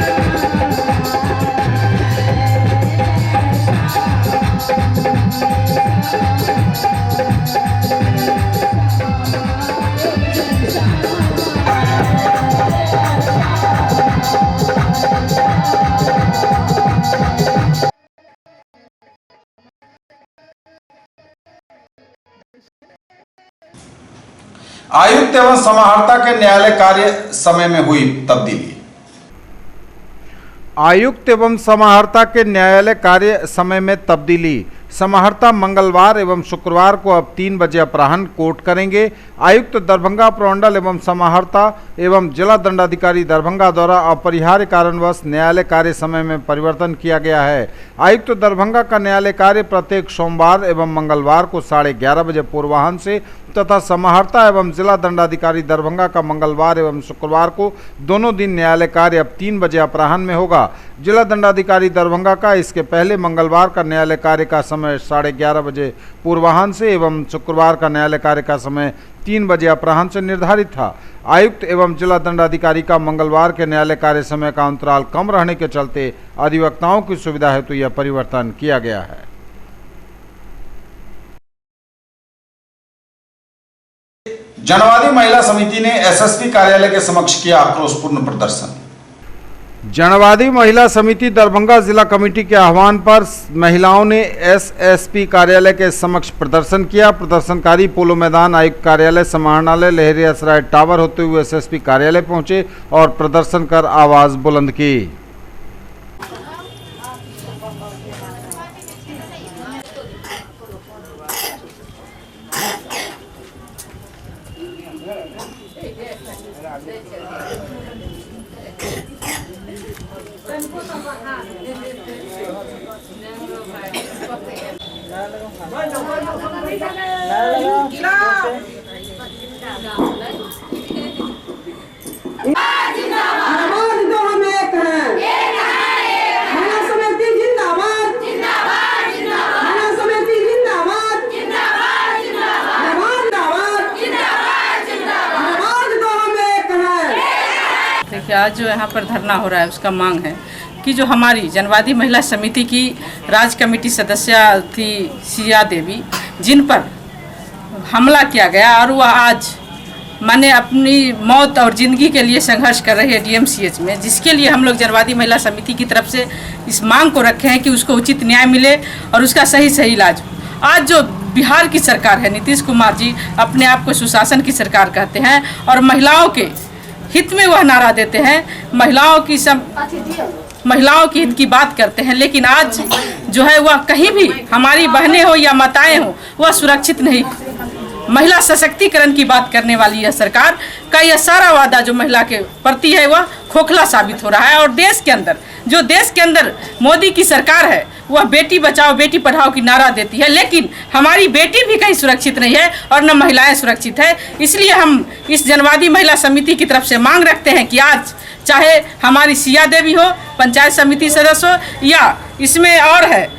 आयुक्त एवं समाहर्ता के न्यायालय कार्य समय में हुई तब्दीली। आयुक्त एवं समाहर्ता के न्यायालय कार्य समय में तब्दीली। समाहर्ता मंगलवार एवं शुक्रवार को अब 3 बजे अपराह्न कोर्ट करेंगे। आयुक्त दरभंगा प्रमंडल एवं समाहर्ता एवं जिला दंडाधिकारी दरभंगा द्वारा अपरिहार्य कारणवश न्यायालय कार्य समय में परिवर्तन किया गया है। आयुक्त दरभंगा का न्यायालय कार्य प्रत्येक सोमवार एवं मंगलवार को 11:30 बजे पूर्वाह्न से तथा समाहर्ता एवं जिला दंडाधिकारी दरभंगा का मंगलवार एवं शुक्रवार को दोनों दिन न्यायालय कार्य अब 3 बजे अपराह्न में होगा। जिला दंडाधिकारी दरभंगा का इसके पहले मंगलवार का न्यायालय कार्य का समय 11:30 बजे पूर्वाह्न से एवं शुक्रवार का न्यायालय कार्य का समय 3 बजे अपराह्न से निर्धारित था। आयुक्त एवं जिला दंडाधिकारी का मंगलवार के न्यायालय कार्य समय का अंतराल कम रहने के चलते अधिवक्ताओं की सुविधा हेतु यह परिवर्तन किया गया है। जनवादी महिला समिति ने एसएसपी कार्यालय के समक्ष किया आक्रोशपूर्ण प्रदर्शन। जनवादी महिला समिति दरभंगा जिला कमेटी के आह्वान पर महिलाओं ने एसएसपी कार्यालय के समक्ष प्रदर्शन किया। प्रदर्शनकारी पोलो मैदान, आयुक्त कार्यालय, समाहरणालय, लहरिया सराय टावर होते हुए एसएसपी कार्यालय पहुंचे और प्रदर्शन कर आवाज बुलंद की। आज जो यहाँ पर धरना हो रहा है उसका मांग है कि जो हमारी जनवादी महिला समिति की राज्य कमेटी सदस्य थी सिया देवी, जिन पर हमला किया गया और वह आज माने अपनी मौत और ज़िंदगी के लिए संघर्ष कर रही है डीएमसीएच में, जिसके लिए हम लोग जनवादी महिला समिति की तरफ से इस मांग को रखे हैं कि उसको उचित न्याय मिले और उसका सही इलाज हो। आज जो बिहार की सरकार है, नीतीश कुमार जी अपने आप को सुशासन की सरकार कहते हैं और महिलाओं के हित में वह नारा देते हैं, महिलाओं की हित की बात करते हैं, लेकिन आज जो है वह कहीं भी हमारी बहनें हो या माताएं हो वह सुरक्षित नहीं। महिला सशक्तिकरण की बात करने वाली यह सरकार का यह सारा वादा जो महिला के प्रति है वह खोखला साबित हो रहा है। और देश के अंदर मोदी की सरकार है वह बेटी बचाओ बेटी पढ़ाओ की नारा देती है, लेकिन हमारी बेटी भी कहीं सुरक्षित नहीं है और न महिलाएं सुरक्षित है। इसलिए हम इस जनवादी महिला समिति की तरफ से मांग रखते हैं कि आज चाहे हमारी सिया देवी हो, पंचायत समिति सदस्य हो, या इसमें और है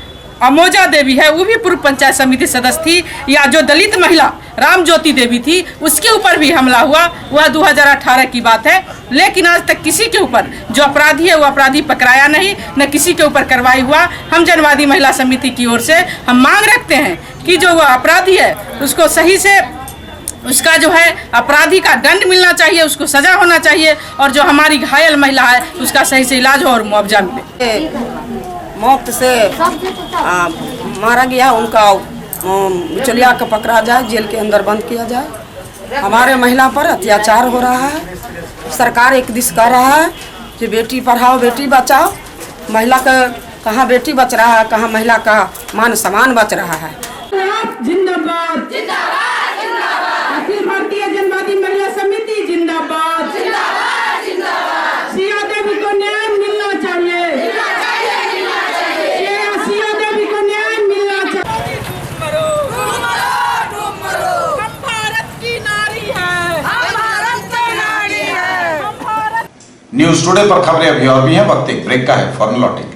अमोजा देवी है, वो भी पूर्व पंचायत समिति सदस्य थी, या जो दलित महिला राम ज्योति देवी थी उसके ऊपर भी हमला हुआ, वह 2018 की बात है। लेकिन आज तक किसी के ऊपर जो अपराधी है वो अपराधी पकड़ाया नहीं, न किसी के ऊपर कार्रवाई हुआ। हम जनवादी महिला समिति की ओर से हम मांग रखते हैं कि जो वह अपराधी है उसको सही से उसका जो है अपराधी का दंड मिलना चाहिए, उसको सजा होना चाहिए, और जो हमारी घायल महिला है उसका सही से इलाज हो और मुआवजा मिले। मौत से मारा गया उनका चलिया को पकड़ा जाए, जेल के अंदर बंद किया जाए। हमारे महिला पर अत्याचार हो रहा है, सरकार एक दिश कर रहा है कि बेटी पढ़ाओ बेटी बचाओ, महिला का कहाँ बेटी बच रहा है, कहाँ महिला का मान सम्मान बच रहा है। जिंदाबाद जिंदाबाद जिंदाबाद। अखिल भारतीय जनवादी महिला समिति जिंदाबाद जिंदाबाद जिंदाबाद। सिया देवी को न्याय मिलना चाहिए, मिलना चाहिए, मिलना चाहिए। सिया देवी को न्याय मिलना चाहिए। हम भारत की नारी है, हम भारत की नारी है, हम भारत। न्यूज टुडे पर खबरें अभी और भी हैं, वक्त एक ब्रेक का है, फौरन लौटेंगे।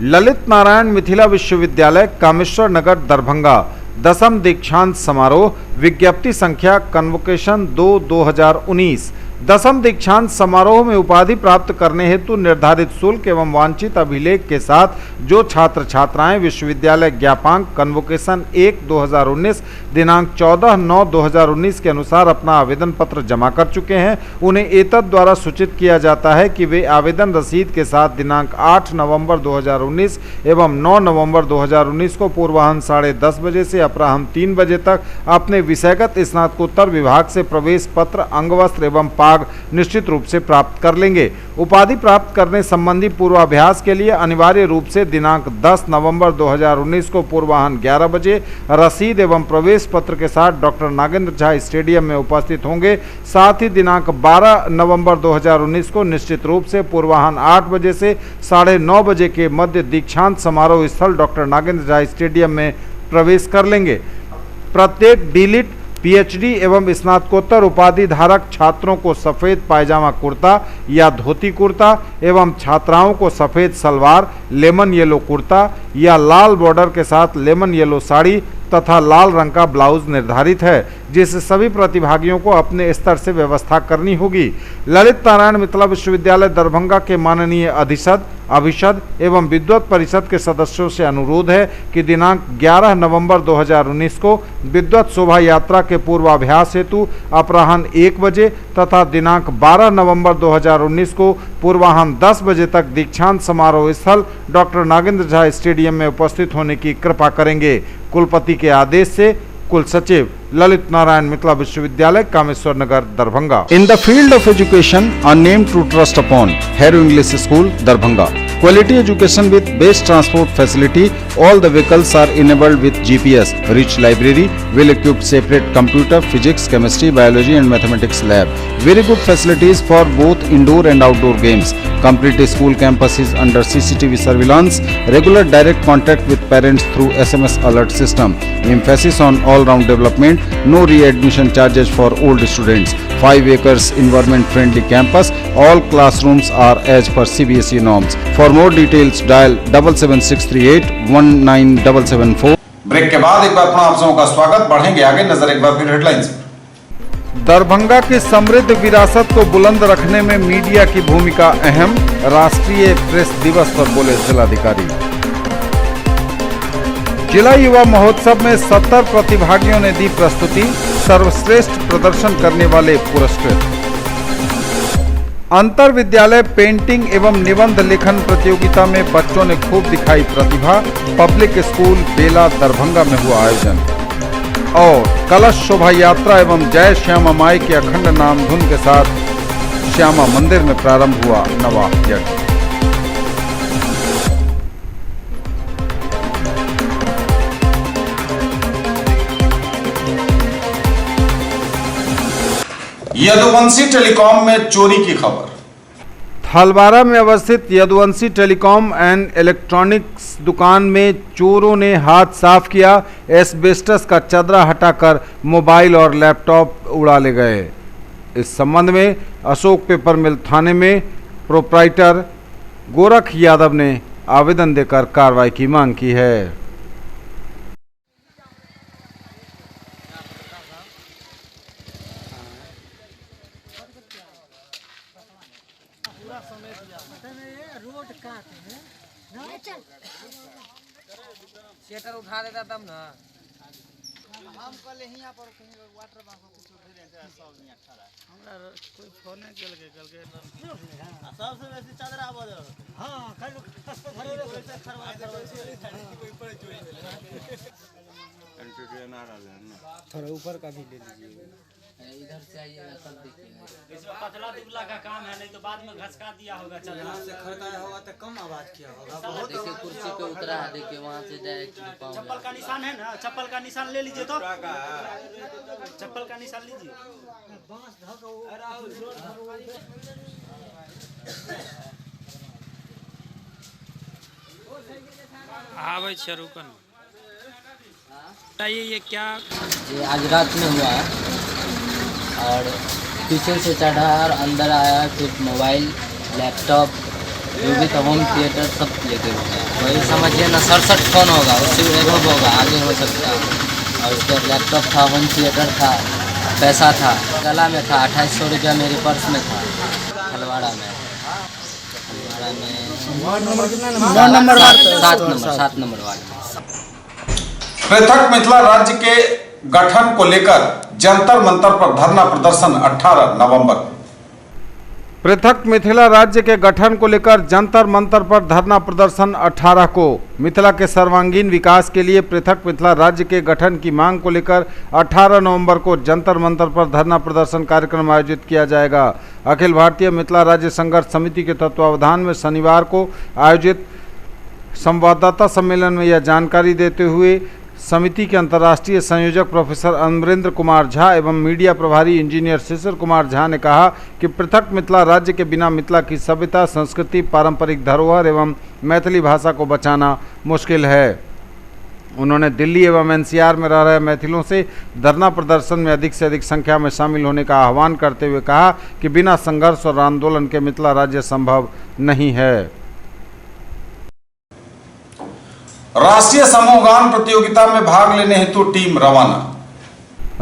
ललित नारायण मिथिला विश्वविद्यालय कामेश्वर नगर दरभंगा 10वीं दीक्षांत समारोह विज्ञप्ति संख्या कन्वोकेशन 2/2019। 10वीं दीक्षांत समारोह में उपाधि प्राप्त करने हेतु निर्धारित शुल्क एवं वांछित अभिलेख के साथ जो छात्र छात्राएं विश्वविद्यालय ज्ञापांक कन्वोकेशन 1/2019 दिनांक 14/9/2019 के अनुसार अपना आवेदन पत्र जमा कर चुके हैं, उन्हें एतद द्वारा सूचित किया जाता है कि वे आवेदन रसीद के साथ दिनांक 8 नवंबर 2019 एवं 9 नवंबर 2019 को पूर्वाह्न 10:30 बजे से अपराह्न 3 बजे तक अपने विषयगत स्नातकोत्तर विभाग से प्रवेश पत्र, अंगवस्त्र एवं निश्चित रूप से प्राप्त कर लेंगे। उपाधि प्राप्त करने संबंधी पूर्वाभ्यास के लिए अनिवार्य रूप से दिनांक 10 नवंबर 2019 को पूर्वाह्न 11 बजे रसीद एवं प्रवेश पत्र के साथ डॉक्टर नागेंद्र झा स्टेडियम में उपस्थित होंगे। साथ ही दिनांक 12 नवंबर 2019 को निश्चित रूप से पूर्वाह्न 8 बजे से 9:30 बजे के मध्य दीक्षांत समारोह स्थल डॉक्टर नागेंद्र झा स्टेडियम में प्रवेश कर लेंगे। प्रत्येक डीलिट, पीएचडी एवं स्नातकोत्तर उपाधि धारक छात्रों को सफेद पायजामा कुर्ता या धोती कुर्ता एवं छात्राओं को सफेद सलवार, लेमन येलो कुर्ता या लाल बॉर्डर के साथ लेमन येलो साड़ी तथा लाल रंग का ब्लाउज निर्धारित है, जिसे सभी प्रतिभागियों को अपने स्तर से व्यवस्था करनी होगी। ललित नारायण मिथिला विश्वविद्यालय दरभंगा के माननीय अधिशद, अभिषद एवं विद्वत परिषद के सदस्यों से अनुरोध है कि दिनांक 11 नवंबर 2019 को विद्वत शोभा यात्रा के पूर्वाभ्यास हेतु अपराह्न 1 बजे तथा दिनांक 12 नवंबर 2019 को पूर्वाह्न 10 बजे तक दीक्षांत समारोह स्थल डॉक्टर नागेंद्र झा स्टेडियम में उपस्थित होने की कृपा करेंगे। कुलपति के आदेश से कुल सचिव ललित नारायण मिथिला विश्वविद्यालय Kameshwar Nagar Darbhanga. In the field of education are name to trust upon Harrow English school Darbhanga. Quality education with best transport facility. All the vehicles are enabled with GPS. Rich library, well-equipped separate computer, physics, chemistry, biology and mathematics lab. Very good facilities for both indoor and outdoor games. Complete school campus is under CCTV surveillance. Regular direct contact with parents through SMS alert system. Emphasis on all-round development. No re-admission charges for old students. 5 acres environment-friendly campus. All classrooms are as per CBSE norms. For more details, dial 77638 19774. Break के बाद एक बार पुनः आप सबों का स्वागत। बढ़ेंगे आगे, नजर एक बार फिर हेडलाइंस। दरभंगा की समृद्ध विरासत को बुलंद रखने में मीडिया की भूमिका अहम, राष्ट्रीय प्रेस दिवस पर बोले जिलाधिकारी। जिला युवा महोत्सव में 70 प्रतिभागियों ने दी प्रस्तुति, सर्वश्रेष्ठ प्रदर्शन करने वाले पुरस्कृत। अंतर विद्यालय पेंटिंग एवं निबंध लेखन प्रतियोगिता में बच्चों ने खूब दिखाई प्रतिभा, पब्लिक स्कूल बेला दरभंगा में हुआ आयोजन। और कलश शोभा यात्रा एवं जय श्यामा माई के अखंड नाम धुन के साथ श्यामा मंदिर में प्रारंभ हुआ नवा यज्ञ। यदुवंशी टेलीकॉम में चोरी की खबर। थलवारा में अवस्थित यदुवंशी टेलीकॉम एंड इलेक्ट्रॉनिक्स दुकान में चोरों ने हाथ साफ किया, एस्बेस्टस का चदरा हटाकर मोबाइल और लैपटॉप उड़ा ले गए। इस संबंध में अशोक पेपर मिल थाने में प्रोप्राइटर गोरख यादव ने आवेदन देकर कार्रवाई की मांग की है। शेटर उठा देता तब ना हम कल यहाँ पर वाटर बैंक को कुछ सब नहीं अच्छा रहा हमरा कोई फोन नहीं कल के सबसे बेसी चादर आबो दे। हां खाली घरे पैसा खरवा कोई पर चोरी एंट्री ना रहा है ना, थोड़ा ऊपर का भी ले लीजिए। इधर से आइएगा तब देखिएगा। इसमें पतला दुबला का काम है, नहीं तो बाद में घसका दिया होगा। चलना से खड़काया होगा तो कम आवाज किया होगा। देखिए कुर्सी पे उतरा है, देखिए वहाँ से डायरेक्ट चप्पल का निशान है ना, चप्पल का निशान ले लीजिए। तो चप्पल का निशान लीजिए। आवे रुकन बताइए ये क्या? ये आज रात में हुआ है और पीछे से चढ़ा और अंदर आया, फिर मोबाइल लैपटॉप जो भी था होम थिएटर सब लेके गया। वही समझिए ना 67 फ़ोन होगा, उससे एवब होगा, आगे हो सकता है। और उसके बाद लैपटॉप था, होम थिएटर था, पैसा था, गला में था, 2800 रुपया मेरे पर्स में था। खलवाड़ा में 7 नंबर वार्ड में। पृथक मिथिला राज्य के गठन को लेकर जंतर मंतर पर धरना प्रदर्शन 18 नवंबर। पृथक मिथिला राज्य के गठन को लेकर जंतर मंतर पर धरना प्रदर्शन 18 को। मिथिला के सर्वांगीण विकास के लिए पृथक मिथिला राज्य के गठन की मांग को लेकर 18 नवंबर को जंतर मंतर पर धरना प्रदर्शन कार्यक्रम आयोजित किया जाएगा। अखिल भारतीय मिथिला राज्य संघर्ष समिति के तत्वावधान में शनिवार को आयोजित संवाददाता सम्मेलन में यह जानकारी देते हुए समिति के अंतर्राष्ट्रीय संयोजक प्रोफेसर अमरेंद्र कुमार झा एवं मीडिया प्रभारी इंजीनियर शिशिर कुमार झा ने कहा कि पृथक मिथिला राज्य के बिना मिथिला की सभ्यता, संस्कृति, पारंपरिक धरोहर एवं मैथिली भाषा को बचाना मुश्किल है। उन्होंने दिल्ली एवं एनसीआर में रह रहे मैथिलों से धरना प्रदर्शन में अधिक से अधिक संख्या में शामिल होने का आह्वान करते हुए कहा कि बिना संघर्ष और आंदोलन के मिथिला राज्य संभव नहीं है। राष्ट्रीय समूह गान प्रतियोगिता में भाग लेने हेतु टीम रवाना।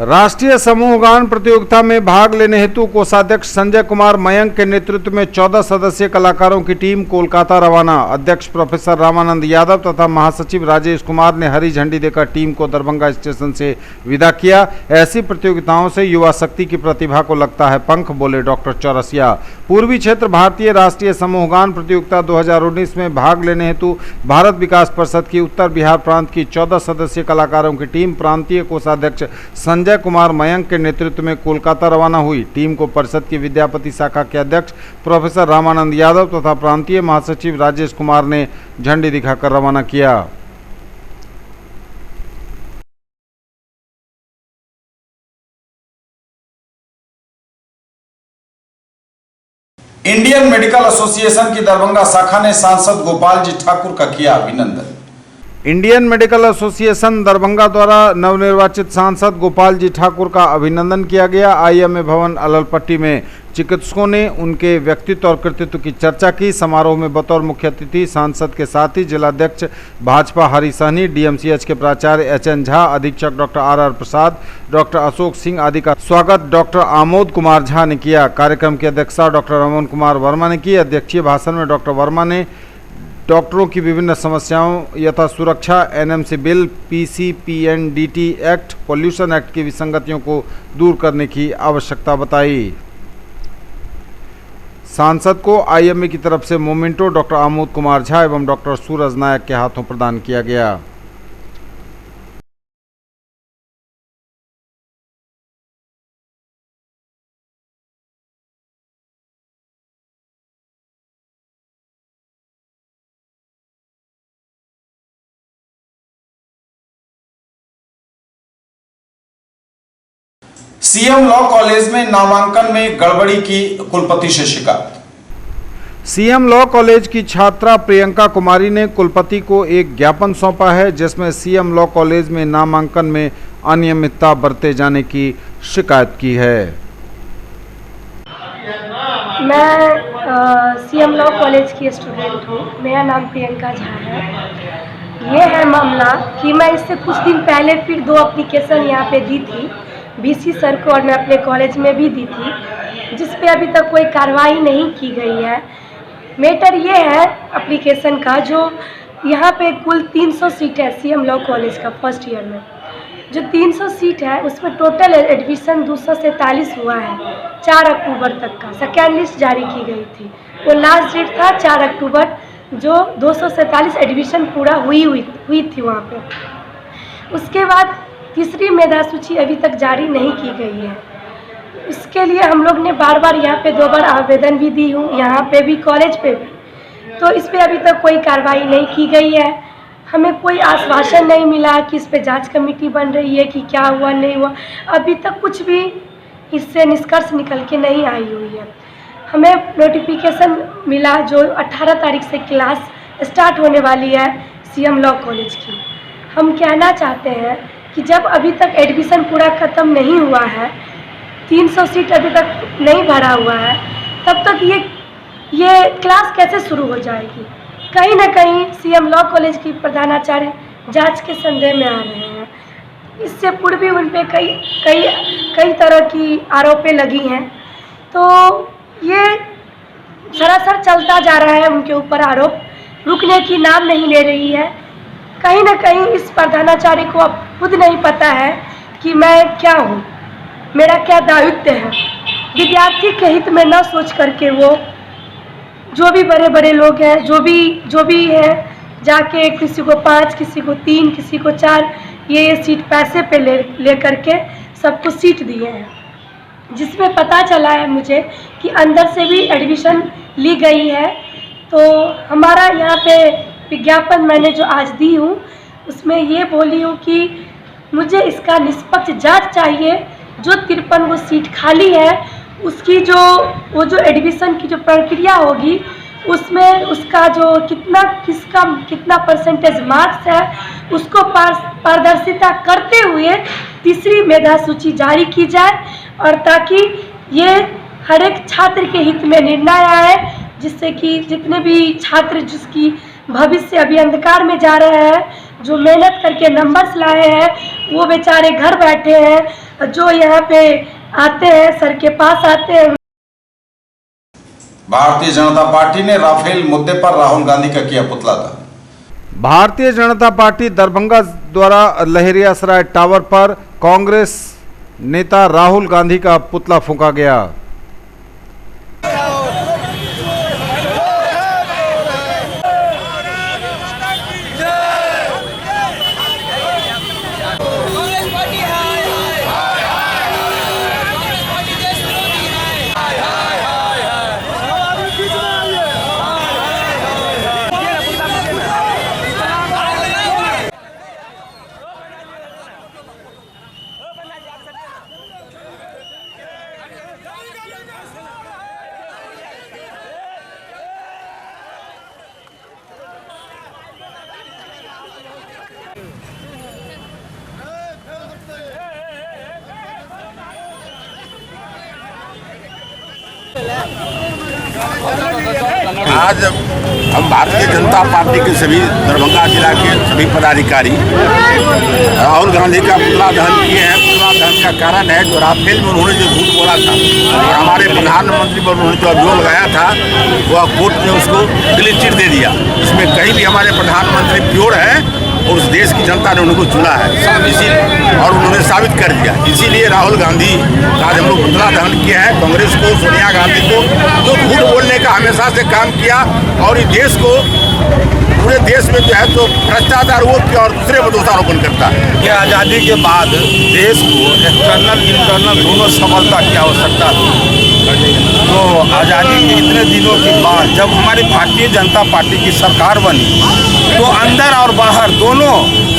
राष्ट्रीय समूह गान प्रतियोगिता में भाग लेने हेतु कोषाध्यक्ष संजय कुमार मयंक के नेतृत्व में 14 सदस्यीय कलाकारों की टीम कोलकाता रवाना। अध्यक्ष प्रोफेसर रामानंद यादव तथा महासचिव राजेश कुमार ने हरी झंडी देकर टीम को दरभंगा स्टेशन से विदा किया। ऐसी प्रतियोगिताओं से युवा शक्ति की प्रतिभा को लगता है पंख, बोले डॉक्टर चौरसिया। पूर्वी क्षेत्र भारतीय राष्ट्रीय समूह गान प्रतियोगिता 2019 में भाग लेने हेतु भारत विकास परिषद की उत्तर बिहार प्रांत की 14 सदस्यीय कलाकारों की टीम प्रांतीय कोषाध्यक्ष संजय कुमार मयंक के नेतृत्व में कोलकाता रवाना हुई। टीम को परिषद की विद्यापति शाखा के अध्यक्ष प्रोफेसर रामानंद यादव तथा प्रांतीय महासचिव राजेश कुमार ने झंडी दिखाकर रवाना किया। इंडियन मेडिकल एसोसिएशन की दरभंगा शाखा ने सांसद गोपाल जी ठाकुर का किया अभिनंदन। इंडियन मेडिकल एसोसिएशन दरभंगा द्वारा नवनिर्वाचित सांसद गोपाल जी ठाकुर का अभिनंदन किया गया। आईएमए भवन अललपट्टी में चिकित्सकों ने उनके व्यक्तित्व और कृतित्व की चर्चा की। समारोह में बतौर मुख्य अतिथि सांसद के साथ ही जिलाध्यक्ष भाजपा हरि सहनी, डीएमसीएच के प्राचार्य HN झा, अधीक्षक डॉक्टर RR प्रसाद, डॉक्टर अशोक सिंह आदि का स्वागत डॉक्टर आमोद कुमार झा ने किया। कार्यक्रम की अध्यक्षता डॉक्टर रमन कुमार वर्मा ने की। अध्यक्षीय भाषण में डॉक्टर वर्मा ने डॉक्टरों की विभिन्न समस्याओं यथा सुरक्षा, NMC bill, PCPNDT act, pollution act की विसंगतियों को दूर करने की आवश्यकता बताई। सांसद को आईएमए की तरफ से मोमेंटो डॉक्टर आमोद कुमार झा एवं डॉक्टर सूरज नायक के हाथों प्रदान किया गया। सीएम लॉ कॉलेज में नामांकन में गड़बड़ी की कुलपति से शिकायत। सीएम लॉ कॉलेज की छात्रा प्रियंका कुमारी ने कुलपति को एक ज्ञापन सौंपा है जिसमें सीएम लॉ कॉलेज में नामांकन में अनियमितता बरते जाने की शिकायत की है। मैं सीएम लॉ कॉलेज की स्टूडेंट हूँ। मेरा नाम प्रियंका झा है। ये है मामला कि मैं इससे कुछ दिन पहले फिर 2 एप्लीकेशन यहाँ पे दी थी, BC सर को, और मैं अपने कॉलेज में भी दी थी, जिस पे अभी तक कोई कार्रवाई नहीं की गई है। मैटर ये है एप्लीकेशन का, जो यहाँ पे कुल 300 सीट है सीएम लॉ कॉलेज का फर्स्ट ईयर में। जो 300 सीट है उसमें टोटल एडमिशन 247 हुआ है 4 अक्टूबर तक का। सेकेंड लिस्ट जारी की गई थी, वो लास्ट डेट था 4 अक्टूबर, जो 247 एडमिशन पूरा हुई थी वहाँ पे। उसके बाद तीसरी मेधा सूची अभी तक जारी नहीं की गई है। उसके लिए हम लोग ने बार बार यहाँ पे 2 बार आवेदन भी दी हूँ, यहाँ पे भी कॉलेज पे भी, तो इस पर अभी तक कोई कार्रवाई नहीं की गई है। हमें कोई आश्वासन नहीं मिला कि इस पे जांच कमेटी बन रही है कि क्या हुआ नहीं हुआ, अभी तक कुछ भी इससे निष्कर्ष निकल के नहीं आई हुई है। हमें नोटिफिकेशन मिला जो 18 तारीख से क्लास स्टार्ट होने वाली है सीएम लॉ कॉलेज की। हम कहना चाहते हैं कि जब अभी तक एडमिशन पूरा ख़त्म नहीं हुआ है, 300 सीट अभी तक नहीं भरा हुआ है, तब तक ये क्लास कैसे शुरू हो जाएगी। कहीं ना कहीं सीएम लॉ कॉलेज की प्रधानाचार्य जांच के संदेह में आ रहे हैं। इससे पूर्व भी उन पर कई तरह की आरोपें लगी हैं, तो ये सरासर चलता जा रहा है। उनके ऊपर आरोप रुकने की नाम नहीं ले रही है। कहीं ना कहीं इस प्रधानाचार्य को अब खुद नहीं पता है कि मैं क्या हूँ, मेरा क्या दायित्व है। विद्यार्थी के हित में न सोच करके वो जो भी बड़े बड़े लोग हैं, जो भी है, जाके किसी को 5, किसी को 3, किसी को 4 ये सीट पैसे पे ले करके सबको सीट दिए हैं, जिसमें पता चला है मुझे कि अंदर से भी एडमिशन ली गई है। तो हमारा यहाँ पे विज्ञापन मैंने जो आज दी हूँ उसमें ये बोली हूँ कि मुझे इसका निष्पक्ष जांच चाहिए। जो 53 वो सीट खाली है उसकी जो एडमिशन की जो प्रक्रिया होगी उसमें उसका जो कितना परसेंटेज मार्क्स है उसको पारदर्शिता करते हुए तीसरी मेधा सूची जारी की जाए, और ताकि ये हर एक छात्र के हित में निर्णय आए, जिससे कि जितने भी छात्र जिसकी भविष्य अभी अंधकार में जा रहे हैं, जो मेहनत करके नंबर्स लाए हैं, वो बेचारे घर बैठे हैं। जो यहाँ पे आते हैं, सर के पास आते हैं। भारतीय जनता पार्टी ने राफेल मुद्दे पर राहुल गांधी का किया पुतला दहन। भारतीय जनता पार्टी दरभंगा द्वारा लहरियासराय टावर पर कांग्रेस नेता राहुल गांधी का पुतला फूंका गया। आज हम भारतीय जनता पार्टी के सभी दरभंगा जिला के सभी पदाधिकारी राहुल गांधी का पुतला दहन किए हैं। पुतला दहन का कारण है जो राफेल में उन्होंने जो झूठ बोला था और हमारे प्रधानमंत्री पर उन्होंने जो अभियोग लगाया था वह कोर्ट ने उसको क्लीन चिट दे दिया। इसमें कहीं भी हमारे प्रधानमंत्री प्योर है और उस देश की जनता ने उनको चुना है, इसीलिए और उन्होंने साबित कर दिया। इसीलिए राहुल गांधी का आज हम लोग पुतला दहन किया है। कांग्रेस को, सोनिया गांधी को, जो झूठ बोलने का हमेशा से काम किया और इस देश को पूरे देश में जो है तो भ्रष्टाचार वो किया और दूसरे पर दोषारोपण करता है। कि आज़ादी के बाद देश को एक्सटर्नल इंटरनल दोनों सफलता की आवश्यकता थी। तो आज़ादी के इतने दिनों के बाद जब हमारी भारतीय जनता पार्टी की सरकार बनी तो अंदर और बाहर दोनों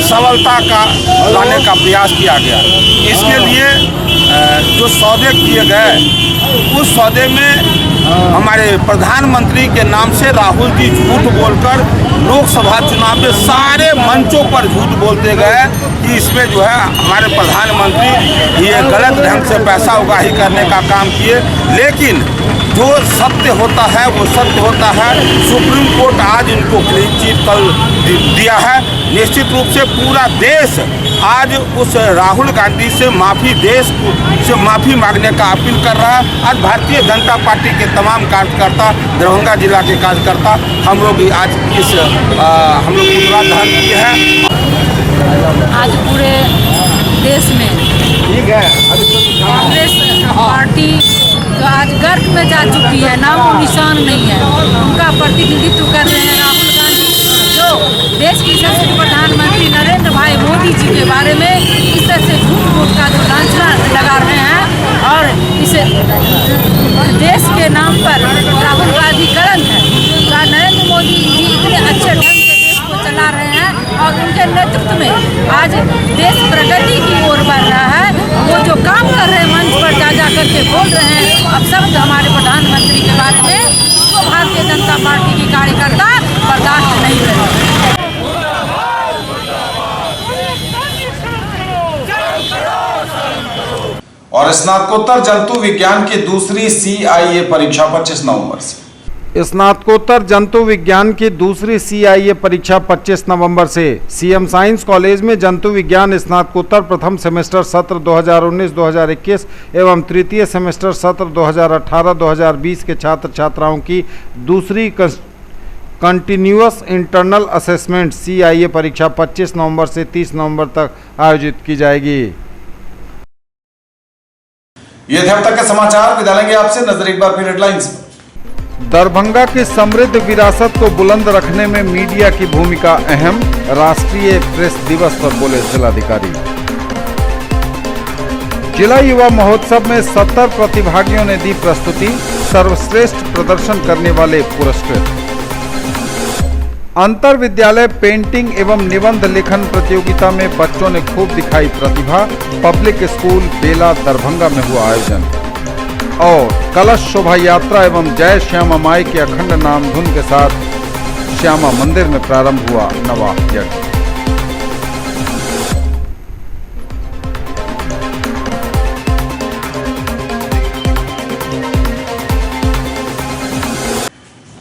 सबलता का लाने का प्रयास किया गया। इसके लिए जो सौदे किए गए उस सौदे में हमारे प्रधानमंत्री के नाम से राहुल जी झूठ बोलकर लोकसभा चुनाव में सारे मंचों पर झूठ बोलते गए कि इसमें जो है हमारे प्रधानमंत्री ये गलत ढंग से पैसा उगाही करने का काम किए। लेकिन जो सत्य होता है वो सत्य होता है। सुप्रीम कोर्ट आज इनको क्लीन चिट कल दिया है। निश्चित रूप से पूरा देश आज उस राहुल गांधी से माफ़ी मांगने का अपील कर रहा है। आज भारतीय जनता पार्टी के तमाम कार्यकर्ता, दरभंगा जिला के कार्यकर्ता हम लोग आज हम लोग पुतला दहन किए हैं। आज पूरे देश में कांग्रेस पार्टी तो आज गर्क में जा चुकी है, नामो निशान नहीं है। उनका प्रतिनिधित्व कर रहे हैं राहुल गांधी, जो देश के यशस्वी प्रधानमंत्री नरेंद्र भाई मोदी जी के बारे में इस तरह से झूठ मूठ का जो लांछना लगा रहे हैं और इसे के नेतृत्व में आज देश प्रगति की ओर बढ़ रहा है। वो जो काम कर रहे हैं मंच पर जा करके बोल रहे हैं अब शब्द हमारे प्रधानमंत्री के बारे में, तो भारतीय जनता पार्टी की कार्यकर्ता बर्दाश्त नहीं करेंगे। और स्नातकोत्तर जंतु विज्ञान की दूसरी CIA परीक्षा 25 नवंबर से। स्नातकोत्तर जंतु विज्ञान की दूसरी CIA परीक्षा 25 नवंबर से CM साइंस कॉलेज में जंतु विज्ञान स्नातकोत्तर प्रथम सेमेस्टर सत्र 2019-2021 एवं तृतीय सेमेस्टर सत्र 2018-2020 के छात्र छात्राओं की दूसरी कंटिन्यूअस इंटरनल असेसमेंट CIA परीक्षा 25 नवंबर से 30 नवंबर तक आयोजित की जाएगी। ये थे अब तक के समाचार। विदा लेंगे आपसे, नजर एक बार फिर हेडलाइंस पर। दरभंगा की समृद्ध विरासत को बुलंद रखने में मीडिया की भूमिका अहम, राष्ट्रीय प्रेस दिवस पर बोले जिलाधिकारी। जिला युवा महोत्सव में 70 प्रतिभागियों ने दी प्रस्तुति, सर्वश्रेष्ठ प्रदर्शन करने वाले पुरस्कृत। अंतर विद्यालय पेंटिंग एवं निबंध लेखन प्रतियोगिता में बच्चों ने खूब दिखाई प्रतिभा, पब्लिक स्कूल बेला दरभंगा में हुआ आयोजन। और कलश शोभा यात्रा एवं जय श्यामा माई के अखंड नाम धुन के साथ श्यामा मंदिर में प्रारंभ हुआ नवाह यज्ञ।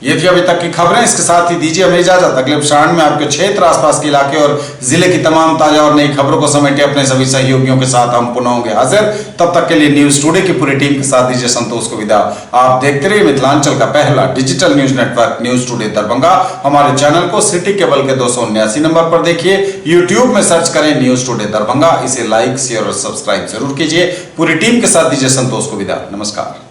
ये थी अभी तक की खबरें। इसके साथ ही दीजिए हमें इजाजत। अगले प्रसारण में आपके क्षेत्र, आसपास के इलाके और जिले की तमाम ताजा और नई खबरों को समेटे अपने सभी सहयोगियों के साथ हम पुनः होंगे हाजिर। तब तक के लिए न्यूज टुडे की पूरी टीम के साथ दीजिए संतोष को विदा। आप देखते रहिए मिथिलांचल का पहला digital news network news today Darbhanga. हमारे चैनल को सिटी केबल के 279 नंबर पर देखिए, यूट्यूब में सर्च करें न्यूज टुडे दरभंगा। इसे लाइक, शेयर और सब्सक्राइब जरूर कीजिए। पूरी टीम के साथ दीजिए संतोष को विदा। नमस्कार।